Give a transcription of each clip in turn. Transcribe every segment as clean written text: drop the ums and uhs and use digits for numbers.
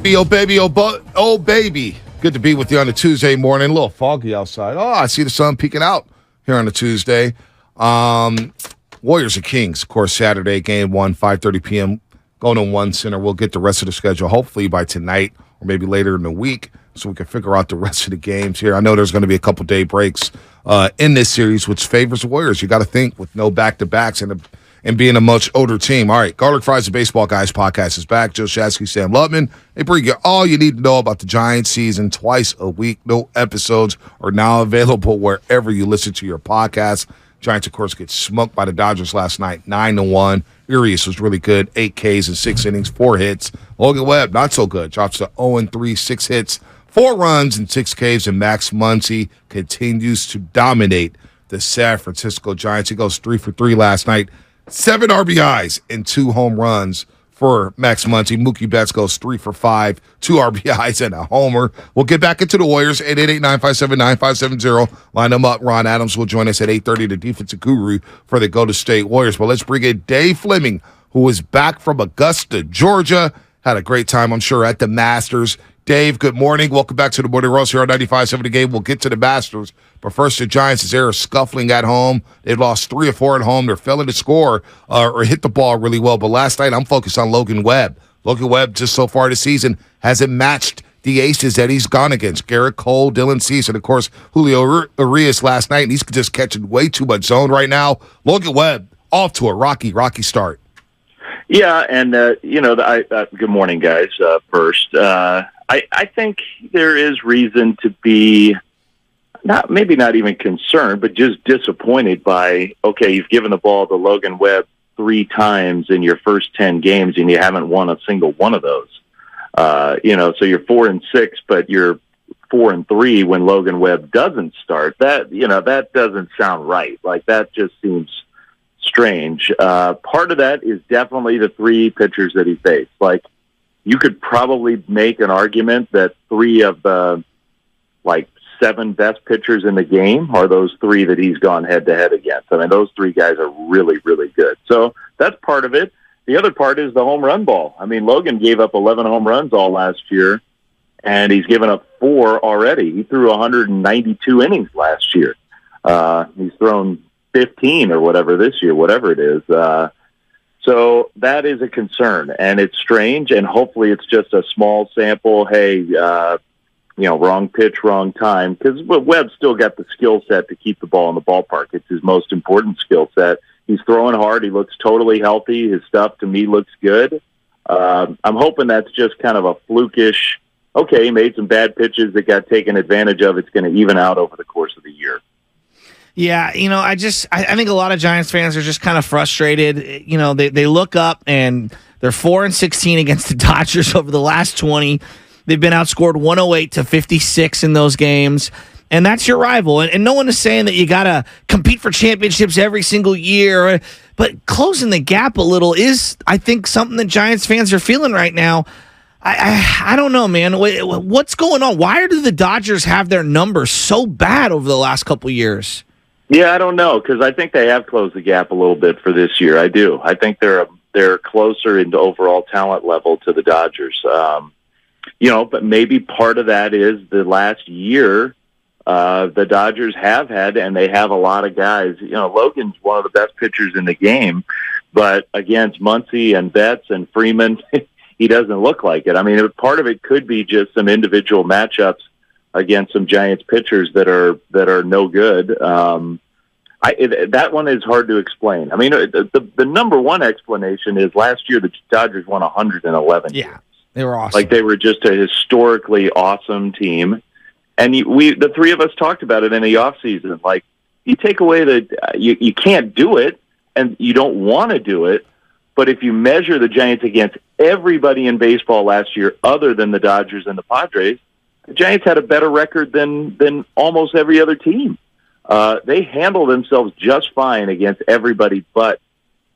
Oh, baby, oh, baby. Good to be with you on a Tuesday morning. A little foggy outside. Oh, I see the sun peeking out here on a Tuesday. Warriors and Kings, of course, Saturday, game 1, 5:30 p.m. Going to One Center. We'll get the rest of the schedule hopefully by tonight or maybe later in the week so we can figure out the rest of the games here. I know there's going to be a couple day breaks in this series, which favors the Warriors. You got to think with no back-to-backs and being a much older team. All right, Garlic Fries, the Baseball Guys podcast is back. Joe Shasky, Sam Lutman. They bring you all you need to know about the Giants season twice a week. No episodes are now available wherever you listen to your podcast. Giants, of course, get smoked by the Dodgers last night, 9-1. Urias was really good, 8 Ks in 6 innings, 4 hits. Logan Webb, not so good, drops to 0-3, 6 hits, 4 runs and 6 Ks, and Max Muncy continues to dominate the San Francisco Giants. He goes 3 for 3 last night. 7 RBIs and 2 home runs for Max Muncy. Mookie Betts goes 3 for 5, 2 RBIs and a homer. We'll get back into the Warriors, 888-957-9570. Line them up. Ron Adams will join us at 8:30, the defensive guru for the Golden State Warriors. But let's bring in Dave Flemming, who is back from Augusta, Georgia. Had a great time, I'm sure, at the Masters. Dave, good morning. Welcome back to the Morning Roast here on 95.7 The Game. We'll get to the Masters. But first, the Giants, as they're scuffling at home. They've lost 3 or 4 at home. They're failing to score or hit the ball really well. But last night, I'm focused on Logan Webb. Logan Webb, just so far this season, hasn't matched the aces that he's gone against. Garrett Cole, Dylan Cease, and, of course, Julio Urias last night. And he's just catching way too much zone right now. Logan Webb, off to a rocky start. Yeah, and, good morning, guys, first. I think there is reason to be maybe not even concerned, but just disappointed by, okay, you've given the ball to Logan Webb 3 times in your first 10 games and you haven't won a single one of those. So you're 4-6, but you're 4-3 when Logan Webb doesn't start. That doesn't sound right. Like, that just seems strange. Part of that is definitely the 3 pitchers that he faced. Like, you could probably make an argument that 3 of the 7 best pitchers in the game are those 3 that he's gone head-to-head against. I mean, those 3 guys are really, really good. So that's part of it. The other part is the home run ball. I mean, Logan gave up 11 home runs all last year, and he's given up 4 already. He threw 192 innings last year. He's thrown 15 or whatever this year, whatever it is. So that is a concern, and it's strange, and hopefully it's just a small sample. Hey, wrong pitch, wrong time, because Webb's still got the skill set to keep the ball in the ballpark. It's his most important skill set. He's throwing hard. He looks totally healthy. His stuff, to me, looks good. I'm hoping that's just kind of a flukish, okay, he made some bad pitches that got taken advantage of. It's going to even out over the course of the year. Yeah, I think a lot of Giants fans are just kind of frustrated. They look up and they're 4-16 against the Dodgers over the last 20. They've been outscored 108-56 in those games, and that's your rival. And no one is saying that you got to compete for championships every single year, but closing the gap a little is, I think, something that Giants fans are feeling right now. I don't know, man. What's going on? Why do the Dodgers have their numbers so bad over the last couple years? Yeah, I don't know, because I think they have closed the gap a little bit for this year. I do. I think they're closer into overall talent level to the Dodgers. But maybe part of that is the last year the Dodgers have had, and they have a lot of guys. Logan's one of the best pitchers in the game, but against Muncy and Betts and Freeman, he doesn't look like it. I mean, part of it could be just some individual matchups against some Giants pitchers that are no good. That one is hard to explain. I mean, the number one explanation is last year the Dodgers won 111 games. They were awesome. Like, they were just a historically awesome team. And the 3 of us talked about it in the offseason. Like, you take away you can't do it, and you don't want to do it. But if you measure the Giants against everybody in baseball last year other than the Dodgers and the Padres, the Giants had a better record than almost every other team. They handled themselves just fine against everybody but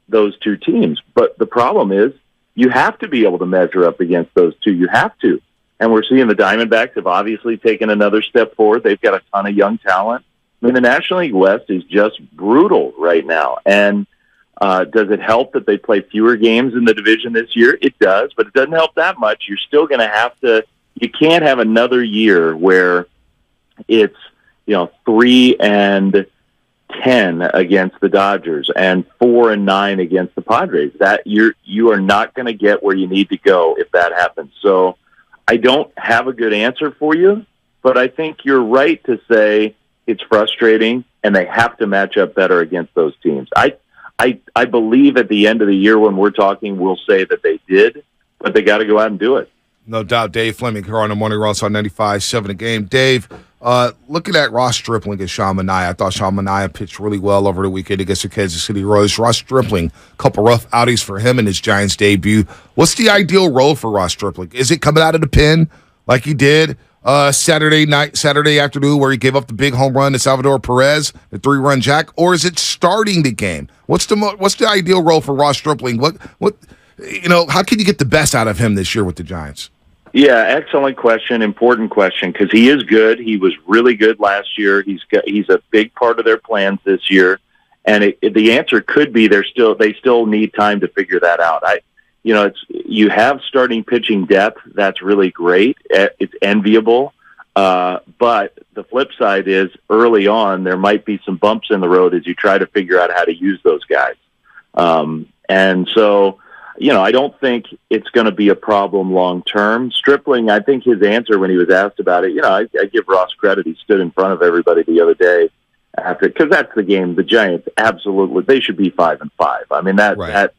those 2 teams. But the problem is, you have to be able to measure up against those 2. You have to. And we're seeing the Diamondbacks have obviously taken another step forward. They've got a ton of young talent. I mean, the National League West is just brutal right now. And Does it help that they play fewer games in the division this year? It does, but it doesn't help that much. You're still going to have to. You can't have another year where it's 3-10 against the Dodgers and 4-9 against the Padres. That you are not going to get where you need to go if that happens. So I don't have a good answer for you, but I think you're right to say it's frustrating and they have to match up better against those teams. I believe at the end of the year when we're talking, we'll say that they did, but they got to go out and do it. No doubt. Dave Flemming here on the Morning Ross on 95.7 a game. Dave, looking at Ross Stripling and Sean Manaea, I thought Sean Manaea pitched really well over the weekend against the Kansas City Royals. Ross Stripling, a couple rough outings for him in his Giants debut. What's the ideal role for Ross Stripling? Is it coming out of the pen like he did Saturday afternoon where he gave up the big home run to Salvador Perez, the 3-run jack, or is it starting the game? What's the ideal role for Ross Stripling? How can you get the best out of him this year with the Giants? Yeah, excellent question, important question, because he is good. He was really good last year. He's a big part of their plans this year, and the answer could be they still need time to figure that out. You have starting pitching depth. That's really great. It's enviable. But the flip side is early on, there might be some bumps in the road as you try to figure out how to use those guys. And so, I don't think it's going to be a problem long term. Stripling, I think his answer when he was asked about it, I give Ross credit. He stood in front of everybody the other day because that's the game. The Giants, absolutely, they should be 5-5. I mean, that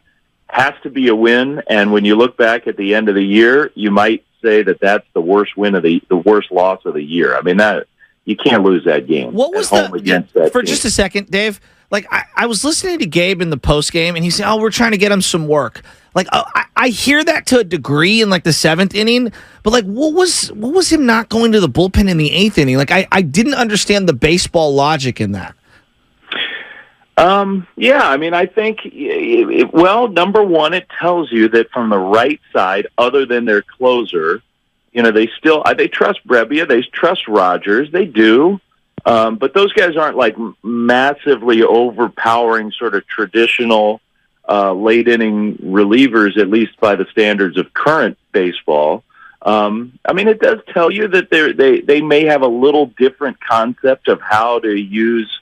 has to be a win. And when you look back at the end of the year, you might say that that's the worst the worst loss of the year. I mean, that you can't lose that game. What was just a second, Dave? Like I was listening to Gabe in the post game, and he said, "Oh, we're trying to get him some work." Like I hear that to a degree in like the 7th inning, but like what was him not going to the bullpen in the 8th inning? Like I didn't understand the baseball logic in that. Yeah, I mean, I think, number one, it tells you that from the right side, other than their closer, they trust Brebbia, they trust Rogers, they do, but those guys aren't like massively overpowering sort of traditional late inning relievers, at least by the standards of current baseball. I mean, it does tell you that they may have a little different concept of how to use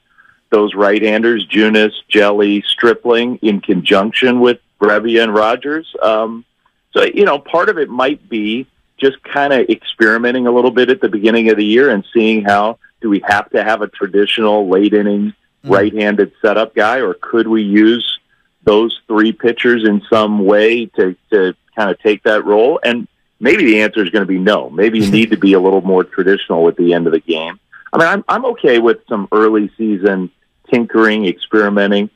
those right-handers, Junis, Jelly, Stripling, in conjunction with Brebbia and Rogers. So, part of it might be just kind of experimenting a little bit at the beginning of the year and seeing how do we have to have a traditional late-inning right-handed setup guy, or could we use those 3 pitchers in some way to kind of take that role? And maybe the answer is going to be no. Maybe you need to be a little more traditional at the end of the game. I mean, I'm okay with some early season tinkering, experimenting.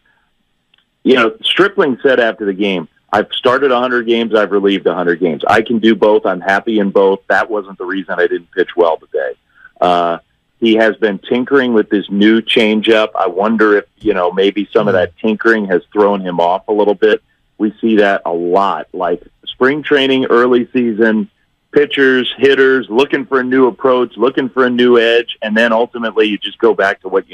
Stripling said after the game, I've started 100 games, I've relieved 100 games. I can do both. I'm happy in both. That wasn't the reason I didn't pitch well today. He has been tinkering with this new changeup. I wonder if, maybe some of that tinkering has thrown him off a little bit. We see that a lot, like spring training, early season, pitchers, hitters, looking for a new approach, looking for a new edge, and then ultimately you just go back to what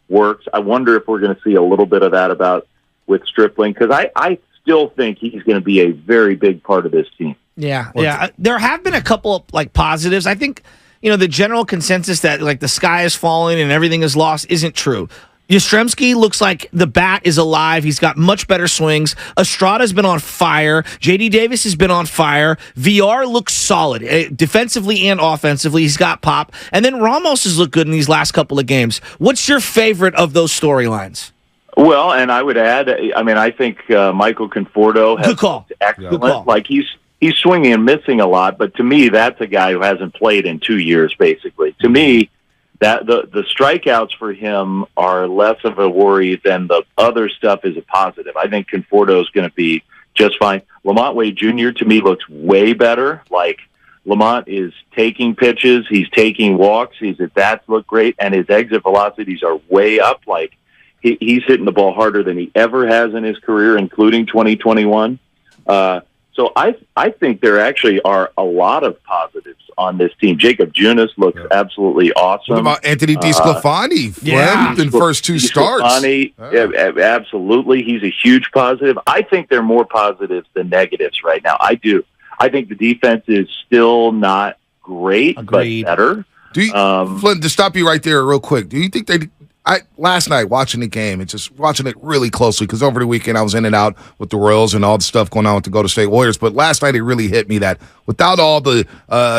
works. I wonder if we're going to see a little bit of that with Stripling, because I still think he's going to be a very big part of this team. Yeah. There have been a couple of like positives. I think, the general consensus that like the sky is falling and everything is lost isn't true. Yastrzemski looks like the bat is alive. He's got much better swings. Estrada's been on fire. J.D. Davis has been on fire. VR looks solid, defensively and offensively. He's got pop. And then Ramos has looked good in these last couple of games. What's your favorite of those storylines? Well, and I would add, I think Michael Conforto has looked excellent. Good call. Like he's swinging and missing a lot, but to me, that's a guy who hasn't played in 2 years, basically. To me, that the strikeouts for him are less of a worry than the other stuff is a positive. I think Conforto is going to be just fine. Lamont Wade Jr. to me looks way better. Like Lamont is taking pitches, he's taking walks, his at-bats look great, and his exit velocities are way up. Like he's hitting the ball harder than he ever has in his career, including 2021. So I think there actually are a lot of positives on this team. Jacob Junis looks absolutely awesome. What about Anthony DeSclafani? In first two starts. Absolutely. He's a huge positive. I think they're more positives than negatives right now. I do. I think the defense is still not great, Agreed. but better. Flynn, to stop you right there real quick, do you think last night watching the game and just watching it really closely, because over the weekend I was in and out with the Royals and all the stuff going on with the Golden State Warriors, but last night it really hit me that without all the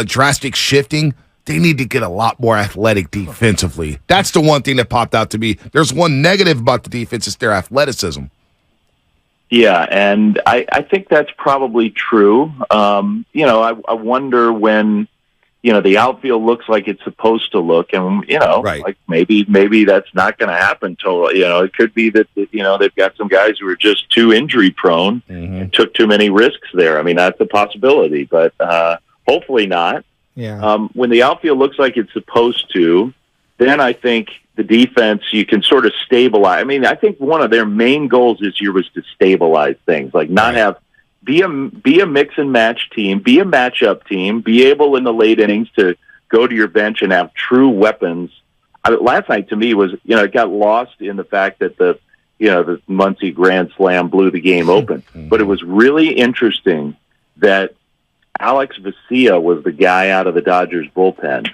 drastic shifting, they need to get a lot more athletic defensively. That's the one thing that popped out to me. There's one negative about the defense, it's their athleticism. Yeah, and I think that's probably true. I wonder when the outfield looks like it's supposed to look, and like maybe that's not going to happen totally. It could be that they've got some guys who are just too injury prone and took too many risks there. I mean, that's a possibility, but hopefully not. Yeah. When the outfield looks like it's supposed to, then I think the defense, you can sort of stabilize. I mean, I think one of their main goals this year was to stabilize things, like be a mix and match team, be a matchup team, be able in the late innings to go to your bench and have true weapons. Last night to me was, it got lost in the fact that the Muncie Grand Slam blew the game open. But it was really interesting that Alex Vesia was the guy out of the Dodgers bullpen,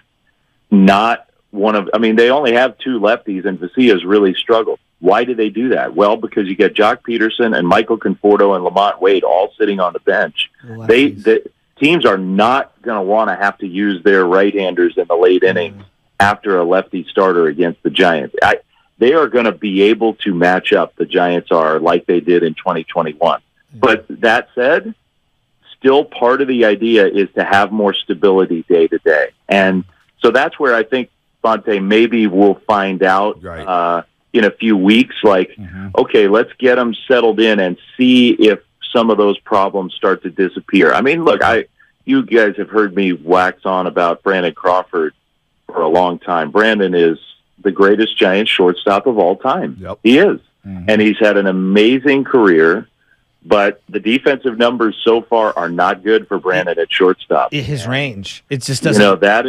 not they only have two lefties, and Vesia's really struggled. Why did they do that? Well, because you get Jock Peterson and Michael Conforto and Lamont Wade all sitting on the bench. The teams are not going to want to have to use their right-handers in the late innings after a lefty starter against the Giants. They are going to be able to match up, the Giants are, like they did in 2021. But that said, still part of the idea is to have more stability day to day. And so that's where I think, Bonte, maybe we'll find out in a few weeks, okay, let's get them settled in and see if some of those problems start to disappear. I mean, look, you guys have heard me wax on about Brandon Crawford for a long time. Brandon is the greatest Giants shortstop of all time. Yep. He is. And he's had an amazing career. But the defensive numbers so far are not good for Brandon at shortstop. His range, it just doesn't. That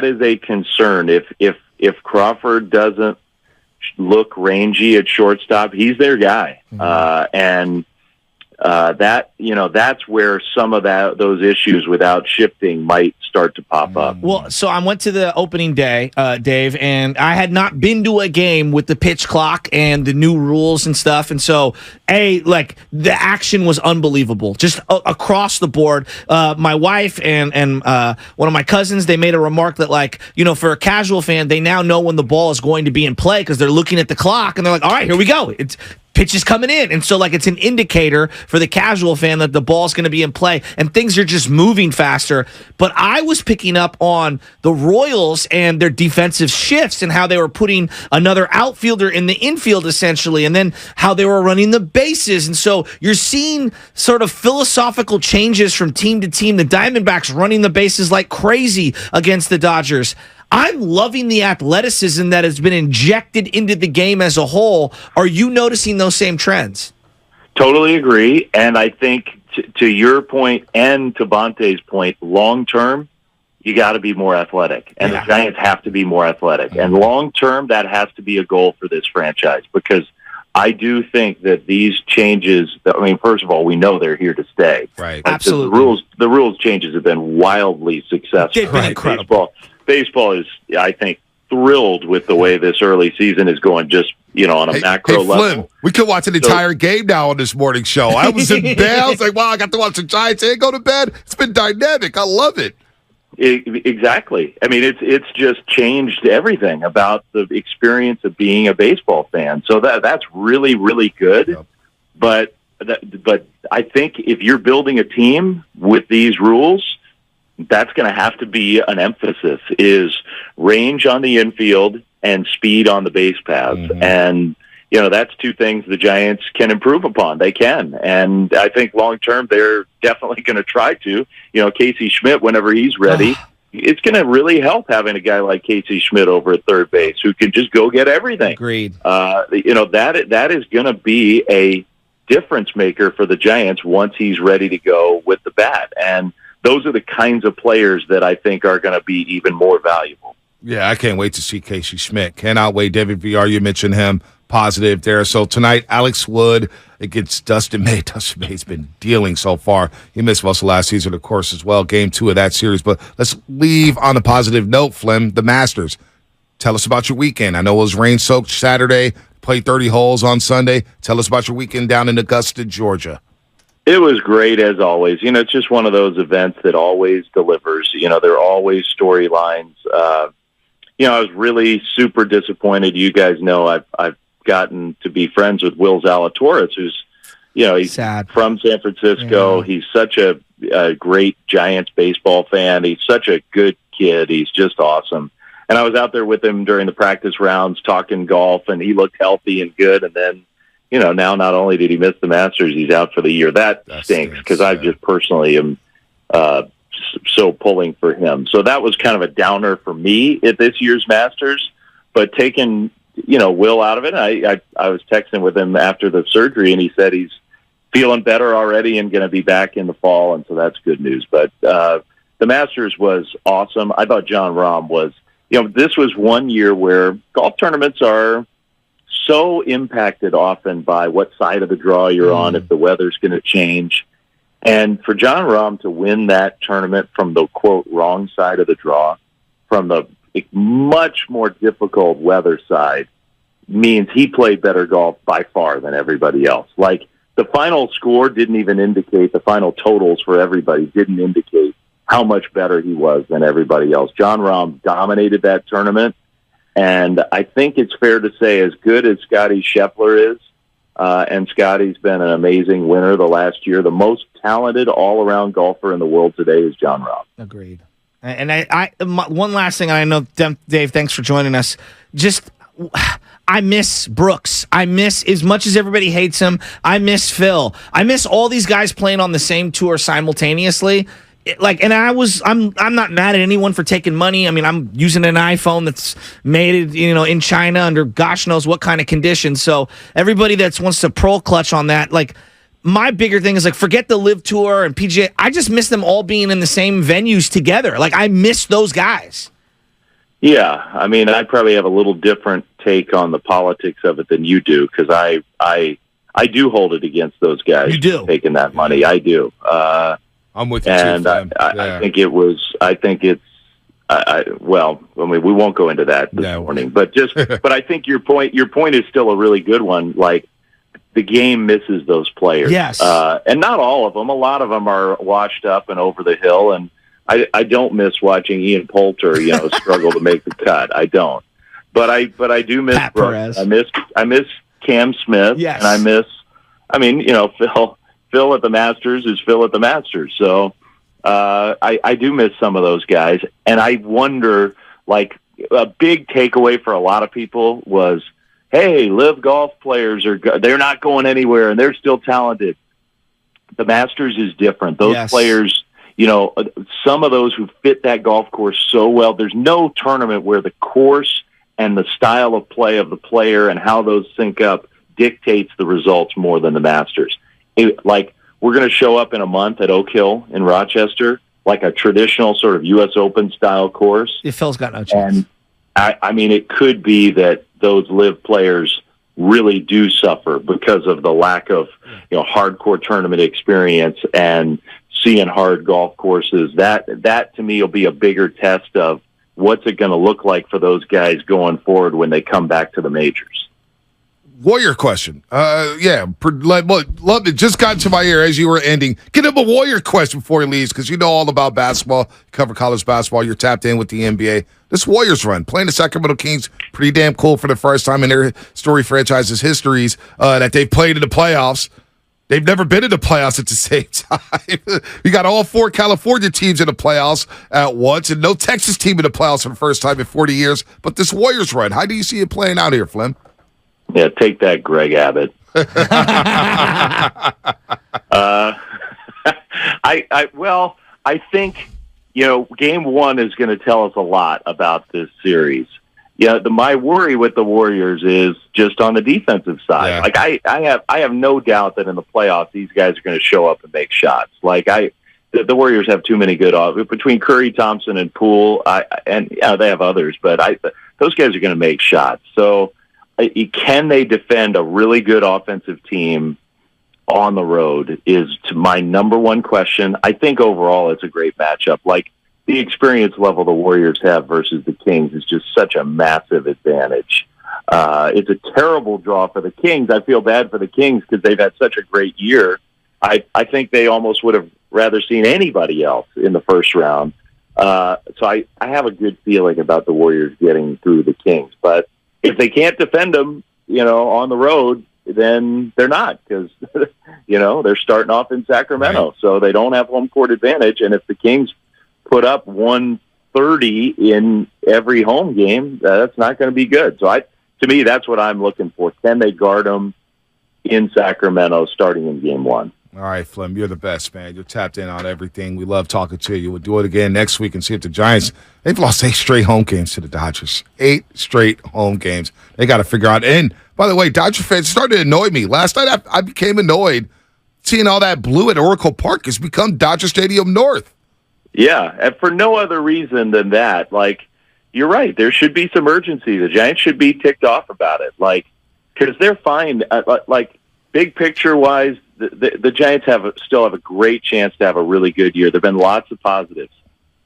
is a concern. If Crawford doesn't look rangy at shortstop, he's their guy, and that's where some of those issues without shifting might start to pop up. Well, so I went to the opening day, Dave, and I had not been to a game with the pitch clock and the new rules and stuff, and so the action was unbelievable, just across the board. My wife and one of my cousins, they made a remark that for a casual fan, they now know when the ball is going to be in play because they're looking at the clock and they're like, all right, here we go. Pitch is coming in. And so, it's an indicator for the casual fan that the ball's going to be in play and things are just moving faster. But I was picking up on the Royals and their defensive shifts and how they were putting another outfielder in the infield, essentially, and then how they were running the bases. And so you're seeing sort of philosophical changes from team to team. The Diamondbacks running the bases like crazy against the Dodgers. I'm loving the athleticism that has been injected into the game as a whole. Are you noticing those same trends? Totally agree. And I think to your point and to Bonte's point, long term, you got to be more athletic. And the Giants have to be more athletic. And long term, that has to be a goal for this franchise, because I do think that these changes, first of all, we know they're here to stay. Right. Absolutely. The rules changes have been wildly successful. They've been incredible. Baseball is, I think, thrilled with the way this early season is going, just, on a macro level. Flynn, we could watch an entire game now on this morning show. I was in bed. I was like, wow, I got to watch the Giants and go to bed. It's been dynamic. I love it. Exactly. It's just changed everything about the experience of being a baseball fan. So that's really, really good. Yep. But I think if you're building a team with these rules, that's going to have to be an emphasis, is range on the infield and speed on the base paths. And, that's two things the Giants can improve upon. They can. And I think long term, they're definitely going to try to. Casey Schmidt, whenever he's ready, it's going to really help having a guy like Casey Schmidt over at third base who can just go get everything. Agreed. That is going to be difference maker for the Giants once he's ready to go with the bat. And those are the kinds of players that I think are going to be even more valuable. Yeah, I can't wait to see Casey Schmidt. Cannot wait. David VR, you mentioned him. Positive there. So tonight, Alex Wood against Dustin May. Dustin May's been dealing so far. He missed most of last season, of course, as well. Game 2 of that series. But let's leave on a positive note, Flem. The Masters. Tell us about your weekend. I know it was rain-soaked Saturday. Played 30 holes on Sunday. Tell us about your weekend down in Augusta, Georgia. It was great, as always. It's just one of those events that always delivers. There are always storylines. I was really super disappointed. You guys know I've gotten to be friends with Will Zalatoris, who's, he's sad. From San Francisco. Yeah. He's such a great Giants baseball fan. He's such a good kid. He's just awesome. And I was out there with him during the practice rounds talking golf, and he looked healthy and good. And then, now not only did he miss the Masters, he's out for the year. That stinks because I just personally am so pulling for him. So that was kind of a downer for me at this year's Masters. But taking, Will out of it, I was texting with him after the surgery, and he said he's feeling better already and going to be back in the fall, and so that's good news. But the Masters was awesome. I thought Jon Rahm was, this was one year where golf tournaments are so impacted often by what side of the draw you're on, if the weather's going to change. And for Jon Rahm to win that tournament from the, quote, wrong side of the draw, from the much more difficult weather side, means he played better golf by far than everybody else. Like, the final score didn't even indicate, the final totals for everybody didn't indicate how much better he was than everybody else. Jon Rahm dominated that tournament, and I think it's fair to say, as good as Scotty Scheffler is, and Scotty's been an amazing winner the last year, the most talented all-around golfer in the world today is Jon Rahm. Agreed. And one last thing, I know, Dave, thanks for joining us. I miss Brooks. I miss, as much as everybody hates him, I miss Phil. I miss all these guys playing on the same tour simultaneously. I'm not mad at anyone for taking money. I mean, I'm using an iPhone that's made, in China under gosh knows what kind of conditions. So everybody that wants to pro clutch on that, my bigger thing is forget the Live Tour and PGA. I just miss them all being in the same venues together. I miss those guys. Yeah, I mean, I probably have a little different take on the politics of it than you do, because I do hold it against those guys. You do taking that money. I do. I'm with you, and too, I think it was. I think it's. Well, I mean, we won't go into that this morning, but but I think your point is still a really good one. The game misses those players. Yes, and not all of them. A lot of them are washed up and over the hill, and I don't miss watching Ian Poulter, struggle to make the cut. I don't, but I do miss Pat Brooks. I miss Cam Smith. Yes, and I miss. I mean, Phil at the Masters is Phil at the Masters. So I do miss some of those guys. And I wonder, a big takeaway for a lot of people was, hey, live golf players they're not going anywhere and they're still talented. The Masters is different. Those players, some of those who fit that golf course so well, there's no tournament where the course and the style of play of the player and how those sync up dictates the results more than the Masters. We're going to show up in a month at Oak Hill in Rochester, a traditional sort of U.S. Open style course. Phil's got no chance. And I mean, it could be that those live players really do suffer because of the lack of, hardcore tournament experience and seeing hard golf courses. That to me will be a bigger test of what's it going to look like for those guys going forward when they come back to the majors. Warrior question. Love it. Just got to my ear as you were ending. Get him a Warrior question before he leaves, because you know all about basketball. Cover college basketball. You're tapped in with the NBA. This Warriors run, playing the Sacramento Kings, pretty damn cool for the first time in their story franchise's histories that they've played in the playoffs. They've never been in the playoffs at the same time. We got all 4 California teams in the playoffs at once, and no Texas team in the playoffs for the first time in 40 years. But this Warriors run, how do you see it playing out here, Flem? Yeah, take that, Greg Abbott. I think, game 1 is going to tell us a lot about this series. my worry with the Warriors is just on the defensive side. Yeah. Like I have no doubt that in the playoffs these guys are going to show up and make shots. Like the Warriors have too many good between Curry, Thompson, and Poole, and they have others, but those guys are going to make shots. So can they defend a really good offensive team on the road is my number one question. I think overall it's a great matchup. Like the experience level the Warriors have versus the Kings is just such a massive advantage. It's a terrible draw for the Kings. I feel bad for the Kings because they've had such a great year. I think they almost would have rather seen anybody else in the first round. So I have a good feeling about the Warriors getting through the Kings. But if they can't defend them, on the road, then they're not because, they're starting off in Sacramento. Right. So they don't have home court advantage. And if the Kings put up 130 in every home game, that's not going to be good. So to me, that's what I'm looking for. Can they guard them in Sacramento starting in game one? All right, Flem, you're the best, man. You're tapped in on everything. We love talking to you. We'll do it again next week and see if the Giants, they've lost 8 straight home games to the Dodgers. 8 straight home games. They got to figure out. And, by the way, Dodger fans started to annoy me. Last night I became annoyed seeing all that blue at Oracle Park has become Dodger Stadium North. Yeah, and for no other reason than that. Like, you're right. There should be some urgency. The Giants should be ticked off about it. Like, because they're fine. Like, big picture-wise, the Giants still have a great chance to have a really good year. There have been lots of positives.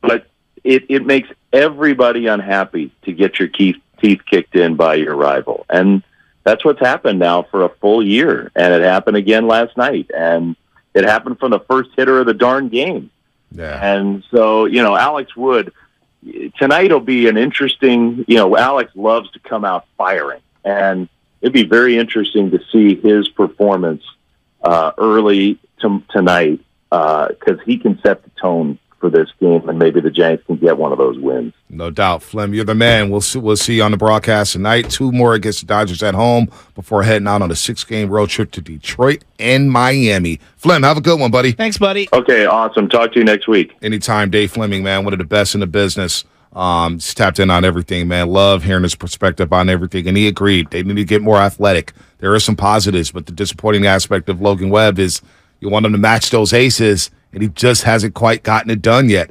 But it makes everybody unhappy to get your teeth kicked in by your rival. And that's what's happened now for a full year. And it happened again last night. And it happened from the first hitter of the darn game. Yeah. And so, Alex Wood, tonight will be an interesting, Alex loves to come out firing. And it'd be very interesting to see his performance early tonight because he can set the tone for this game, and maybe the Giants can get one of those wins. No doubt. Flem, you're the man. We'll see you on the broadcast tonight. 2 more against the Dodgers at home before heading out on a 6-game road trip to Detroit and Miami. Flem, have a good one, buddy. Thanks, buddy. Okay, awesome. Talk to you next week. Anytime. Dave Flemming, man, one of the best in the business. He's tapped in on everything, man. Love hearing his perspective on everything. And he agreed. They need to get more athletic. There are some positives, but the disappointing aspect of Logan Webb is you want him to match those aces, and he just hasn't quite gotten it done yet.